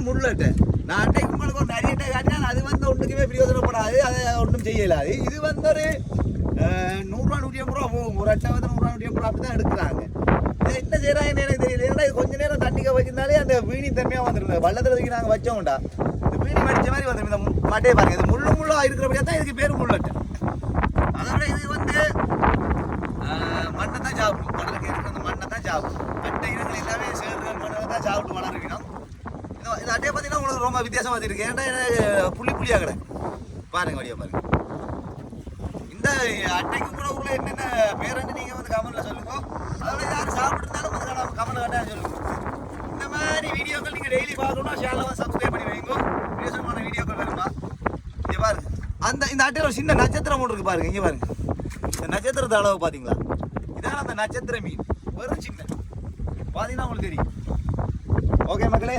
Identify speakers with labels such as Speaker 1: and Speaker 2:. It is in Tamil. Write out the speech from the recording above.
Speaker 1: பேர் முள்ளட்டை. நான் அன்னைக்கு உங்களுக்கு ஒரு நிறைய காட்டினா அது வந்து ஒன்றுக்குமே பிரயோஜனப்படாது, அதை ஒன்றும் செய்யலாது. இது வந்து ஒரு 100 ரூபா 150 ரூபா போகும். ஒரு அட்டை வந்து 100 ரூபா 150 ரூபா அப்படி தான் எடுக்கிறாங்க. இது என்ன செய்யறாங்கன்னு எனக்கு தெரியல. ஏன்னா இது கொஞ்ச நேரம் தண்ணிக்க வச்சிருந்தாலே அந்த வீணி தன்மையாக வந்துருங்க. வள்ளத்தில் தூக்கி நாங்கள் வச்சோம்டா இந்த வீணி மடிச்ச மாதிரி வந்துடும். இந்த மட்டையை பாருங்க, இது முள்ளா இருக்கிறபடியா தான் இதுக்கு பேர் முள்ளட்டை. அதோட இது வந்து மண்ணை தான் சாப்பிடும். கடலுக்கு இருக்கிற அந்த மண்ணை தான் சாப்பிடும். அட்டை இனங்கள் எல்லாமே சேர்ற மண்ணை தான் சாப்பிட்டு வளர்க்கணும். இந்த அட்டையை பார்த்தீங்கன்னா உங்களுக்கு ரொம்ப வித்தியாசமாக இருக்கு. ஏன்னா புள்ளியாக கிடக்கு பாருங்க, வழியாக பாருங்க. இந்த அட்டைக்கு கூட உள்ள என்னென்ன பேரண்டு நீங்கள் வந்து கமெண்ட்ல சொல்லுங்க. அதோட யாரும் சாப்பிட்டுருந்தாலும் வந்து கமெண்ட் கட்டாக சொல்லுங்க. இந்த மாதிரி வீடியோக்கள் நீங்கள் டெய்லி பார்க்கணும்னா சேனலை வந்து சப்ஸ்கிரைப் பண்ணி வைங்க. விசேஷமான வீடியோக்கள் வருமா இங்கே பாருங்க. இந்த அட்டையில் ஒரு சின்ன நட்சத்திரம் ஒன்று இருக்கு பாருங்க. இங்கே பாருங்க, இந்த நட்சத்திரத்தை அளவு பார்த்தீங்களா? இதான் அந்த நட்சத்திர மீன். வெறும் சின்ன பார்த்தீங்கன்னா உங்களுக்கு தெரியும். ஓகே மக்களே.